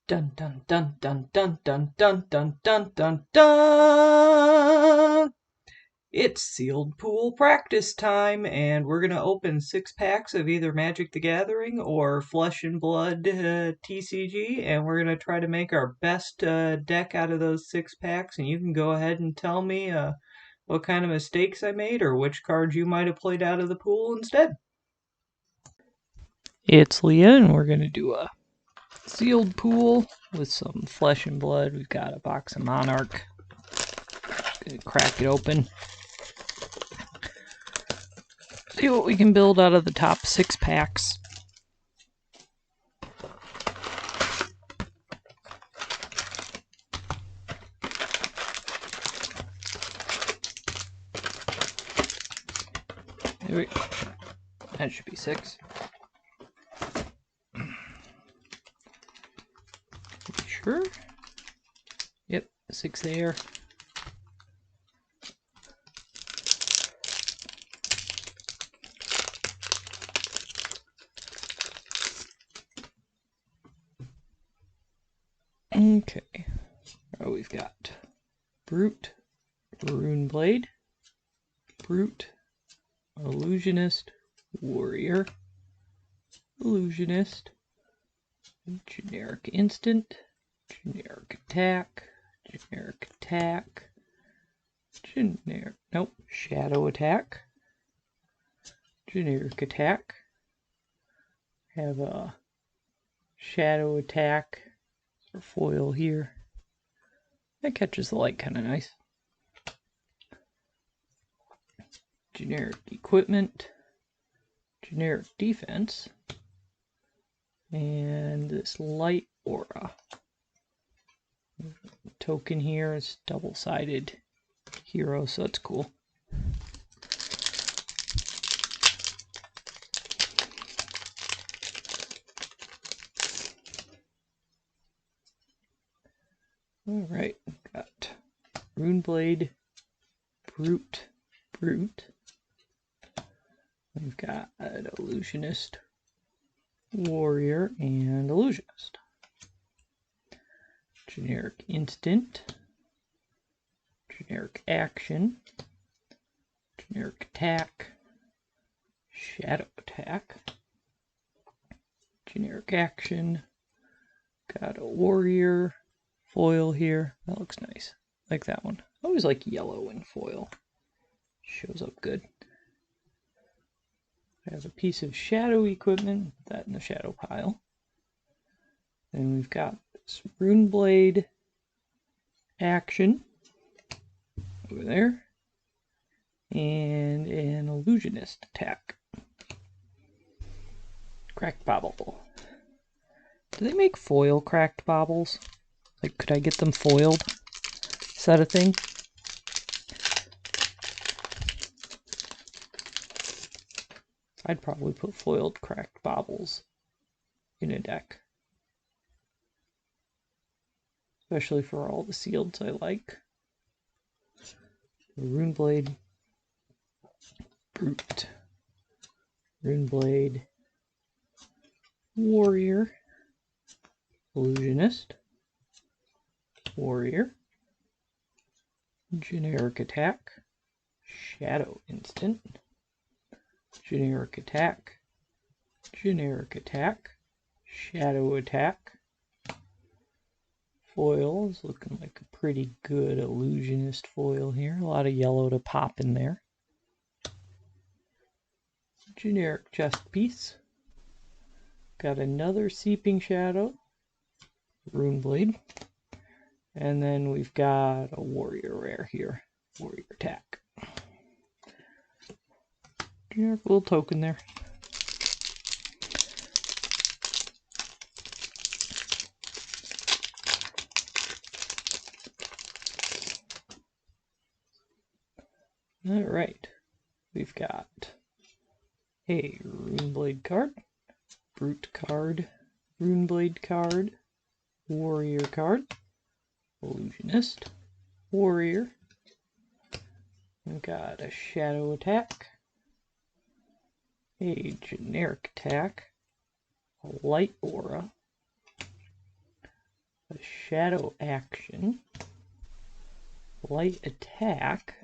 Dun dun dun dun dun dun dun dun dun dun dun. It's sealed pool practice time, and we're gonna open 6 packs of either Magic the Gathering or Flesh and Blood TCG, and we're gonna try to make our best deck out of those 6 packs. And you can go ahead and tell me what kind of mistakes I made or which cards you might have played out of the pool instead. It's Leah, and we're gonna do a sealed pool with some Flesh and Blood. We've got a box of Monarch. Gonna crack it open. See what we can build out of the top 6 packs. There we go. That should be 6. Sure. Yep, 6 there. Okay. Oh, we've got Brute, Rune Blade, Brute, Illusionist, Warrior, Illusionist, Generic Instant, Generic Attack, Generic Attack, Shadow Attack, Generic Attack, have a Shadow Attack, or foil here. That catches the light kind of nice. Generic Equipment, Generic Defense, and this Light Aura. Token here is double-sided hero, so that's cool. Alright, got Rune Blade, Brute. We've got an Illusionist, Warrior, and Illusionist. Generic Instant, Generic Action, Generic Attack, Shadow Attack, Generic Action, got a Warrior, foil here. That looks nice. Like that one. I always like yellow in foil. Shows up good. I have a piece of Shadow Equipment, put that in the shadow pile. Then we've got this Rune Blade Action over there, and an Illusionist Attack. Cracked Bauble. Do they make foil cracked baubles? Like, could I get them foiled? Is that a thing? I'd probably put foiled cracked baubles in a deck. Especially for all the sealeds I like. Rune Blade, Brute, Rune Blade, Warrior, Illusionist, Warrior, Generic Attack, Shadow Instant, Generic Attack, Generic Attack, Shadow Attack. Foil is looking like a pretty good Illusionist foil here. A lot of yellow to pop in there. Generic chest piece. Got another Seeping Shadow, Rune Blade, and then we've got a Warrior rare here, Warrior Attack. Generic little token there. Alright, we've got a Rune Blade card, Brute card, Rune Blade card, Warrior card, Illusionist, Warrior. We've got a Shadow Attack, a Generic Attack, a Light Aura, a shadow action, light attack.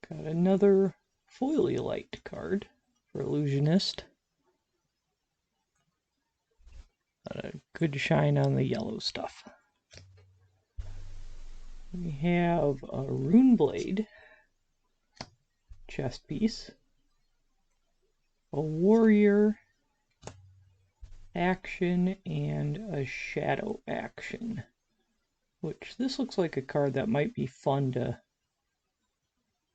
Got another foily light card for Illusionist. A good shine on the yellow stuff. We have a Rune Blade chest piece, a warrior action, and a shadow action, which this looks like a card that might be fun to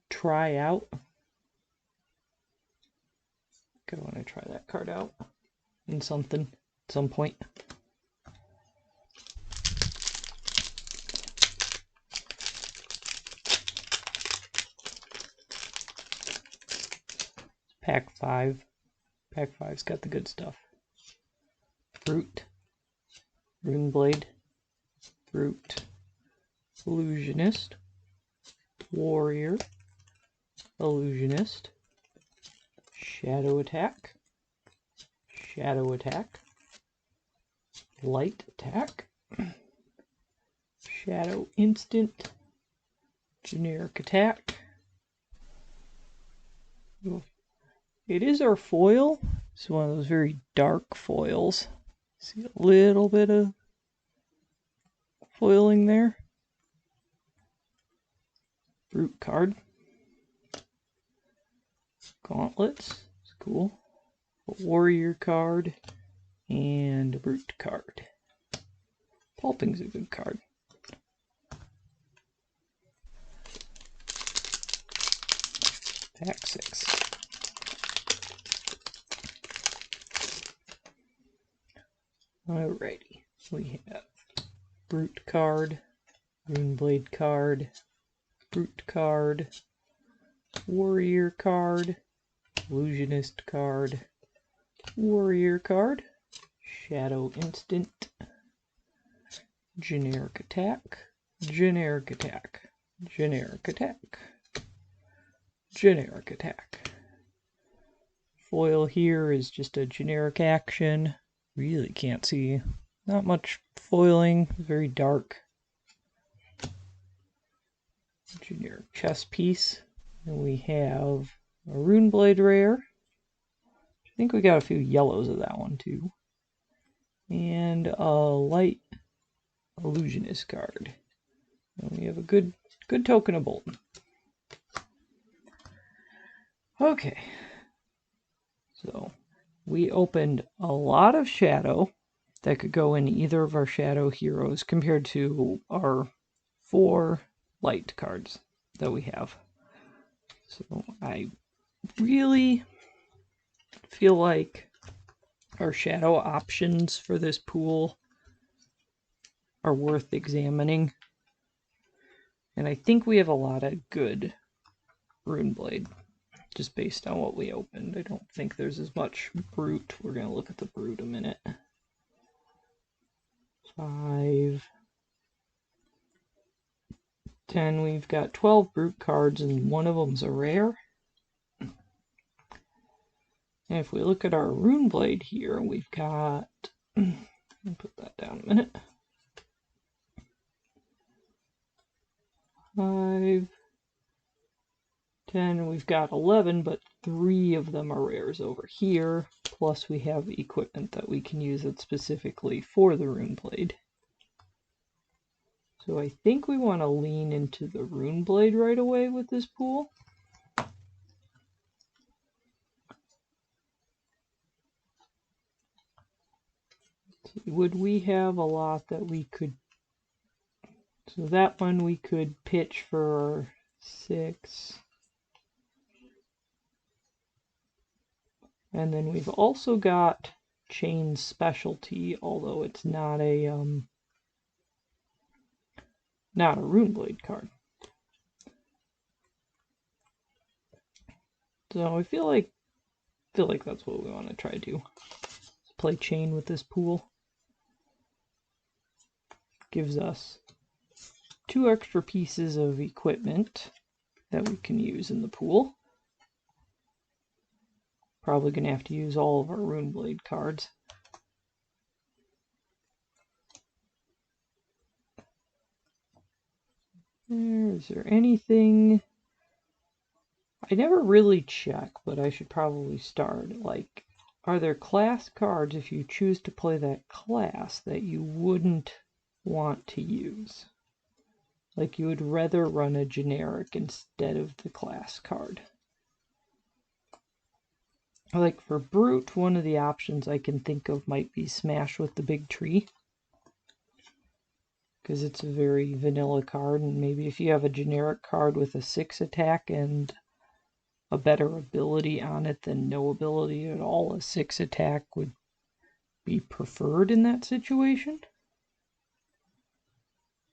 try out. I want to try that card out in something at some point. Pack 5. Pack 5's got the good stuff. Brute, Rune Blade, Brute, Illusionist, Warrior, Illusionist, Shadow Attack, Shadow Attack, Light Attack, Shadow Instant, Generic Attack. It is our foil. It's one of those very dark foils. See a little bit of foiling there. Brute card. Gauntlets. It's cool. A warrior card. And a brute card. Pulping's a good card. Pack 6. Alrighty, we have Brute card, Rune Blade card, Brute card, Warrior card, Illusionist card, Warrior card, Shadow Instant, Generic Attack, Generic Attack, Generic Attack, Generic Attack. Foil here is just a generic action. Really can't see. Not much foiling. Very dark. Generic chest piece. And we have a Rune Blade rare. I think we got a few yellows of that one too. And a light Illusionist card. And we have a good token of Bolton. Okay. So we opened a lot of shadow that could go in either of our shadow heroes compared to our 4 light cards that we have. So I really feel like our shadow options for this pool are worth examining. And I think we have a lot of good Rune Blade. Just based on what we opened. I don't think there's as much Brute. We're going to look at the Brute a minute. 5, 10. We've got 12 Brute cards, and one of them's a rare. And if we look at our Rune Blade here, we've got... Let me put that down a minute. 5, 10, we've got 11, but 3 of them are rares over here. Plus we have equipment that we can use it specifically for the Rune Blade. So I think we want to lean into the Rune Blade right away with this pool. Would we have a lot that we could... So that one we could pitch for 6... And then we've also got Chain Specialty, although it's not a Rune Blade card. So I feel like that's what we want to try to do. Let's play Chain with this pool. Gives us 2 extra pieces of equipment that we can use in the pool. Probably going to have to use all of our Rune Blade cards. Is there anything... I never really check, but I should probably start. Like, are there class cards, if you choose to play that class, that you wouldn't want to use? Like, you would rather run a generic instead of the class card. Like, for Brute, one of the options I can think of might be Smash with the Big Tree, because it's a very vanilla card, and maybe if you have a generic card with a 6 attack and a better ability on it than no ability at all, a 6 attack would be preferred in that situation.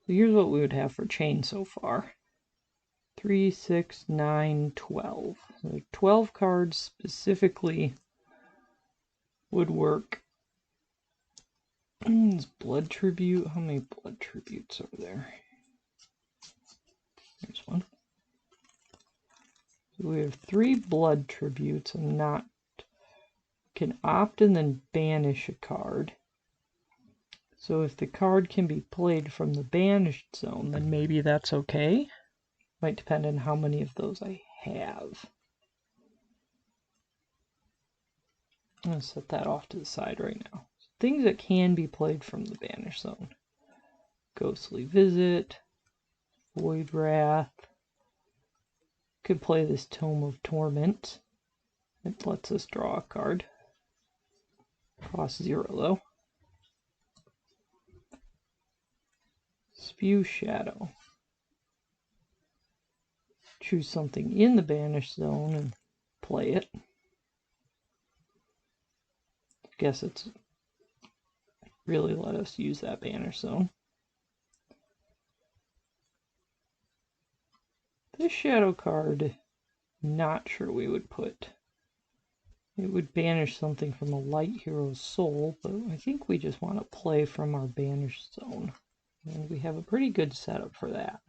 So here's what we would have for chain so far. 3, 6, 9, 12. So 12 cards specifically would work. Blood Tribute. How many Blood Tributes are there? There's one. So we have 3 Blood Tributes. Can opt and then banish a card. So if the card can be played from the banished zone, then maybe that's okay. Might depend on how many of those I have. I'm going to set that off to the side right now. Things that can be played from the banished zone. Ghostly Visit, Void Wrath. Could play this Tome of Torment. It lets us draw a card. Costs 0 though. Spew Shadow. Choose something in the banished zone and play it. I guess it's really let us use that banished zone. This shadow card, not sure we would put. It would banish something from a Light Hero's soul, but I think we just want to play from our banished zone. And we have a pretty good setup for that.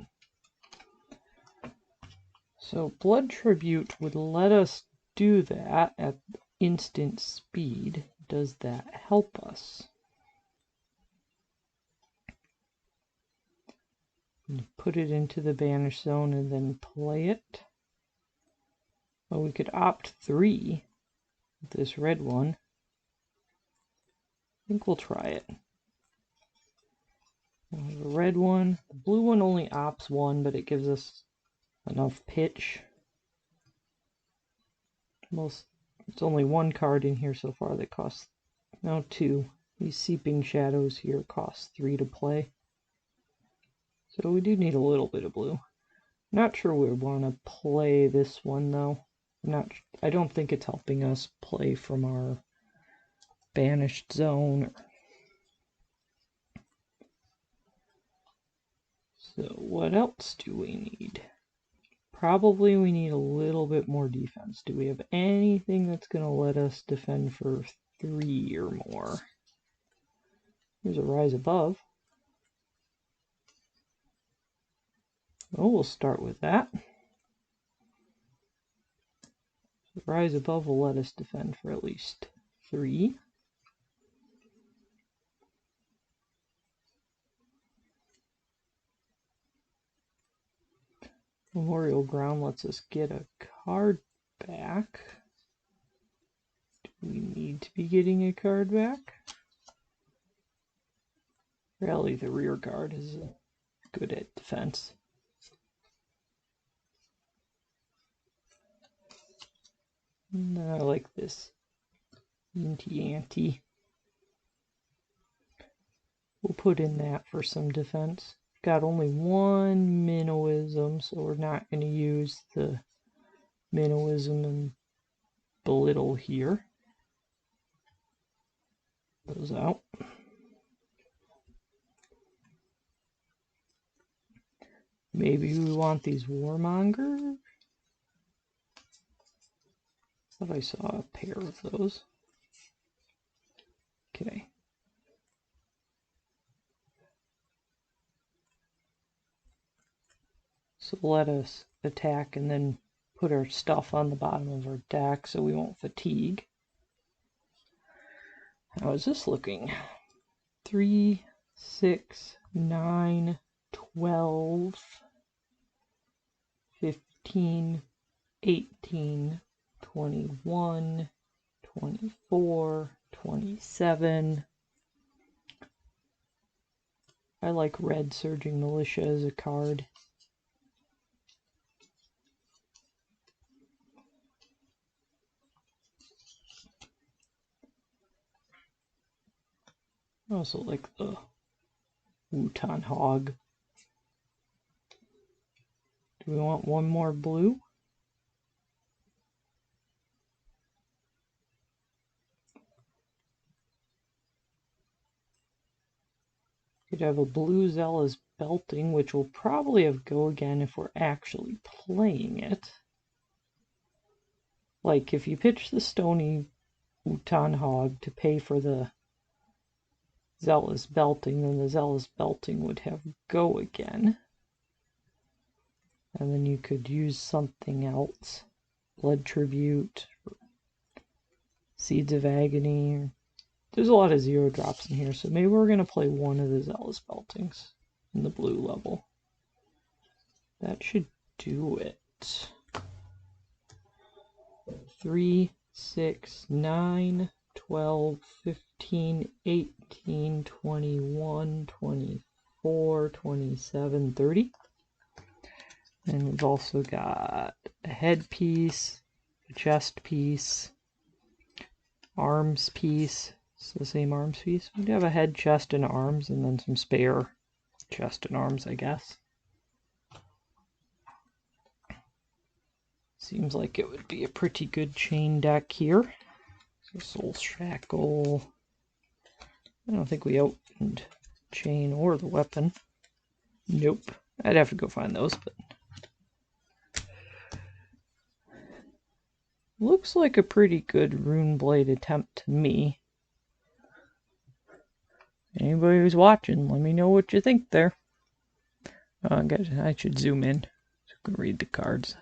So Blood Tribute would let us do that at instant speed. Does that help us? Put it into the banished zone and then play it. Well, we could opt 3 with this red one. I think we'll try it. The red one. The blue one only opts 1, but it gives us enough pitch. It's only 1 card in here so far that costs, no, 2. These Seeping Shadows here cost 3 to play. So we do need a little bit of blue. Not sure we want to play this one though. I don't think it's helping us play from our banished zone. So what else do we need? Probably we need a little bit more defense. Do we have anything that's going to let us defend for 3 or more? Here's a Rise Above. Oh, we'll start with that. The Rise Above will let us defend for at least 3. Memorial Ground lets us get a card back. Do we need to be getting a card back? Rally the Rear Guard is good at defense. And I like this Ante. We'll put in that for some defense. Got only 1 Minnowism, so we're not going to use the Minnowism and Belittle here. Those out. Maybe we want these Warmonger. I thought I saw a pair of those. Okay. So let us attack and then put our stuff on the bottom of our deck so we won't fatigue. How is this looking? 3, 6, 9, 12. 15, 18, 21, 24, 27. I like red Surging Militia as a card. I also like the Wutan Hog. Do we want one more blue? Could have a blue Zealous Belting, which will probably have go again if we're actually playing it. Like, if you pitch the Stony Wutan Hog to pay for the Zealous Belting, then the Zealous Belting would have go again. And then you could use something else. Blood Tribute, Seeds of Agony. There's a lot of 0 drops in here, so maybe we're going to play one of the Zealous Beltings in the blue level. That should do it. 3, 6, 9, 12, 15, 18, 21, 24, 27, 30. And we've also got a headpiece, a chest piece, arms piece. It's the same arms piece. We have a head, chest, and arms, and then some spare chest and arms, I guess. Seems like it would be a pretty good chain deck here. So Soul Shackle. I don't think we opened chain or the weapon. Nope. I'd have to go find those, but looks like a pretty good Rune Blade attempt to me. Anybody who's watching, let me know what you think there. I should zoom in so I can read the cards.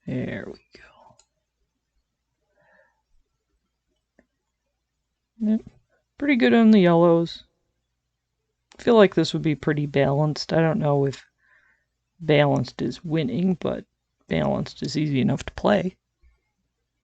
There we go. Yep. Pretty good on the yellows. I feel like this would be pretty balanced. I don't know if balanced is winning, but balanced is easy enough to play.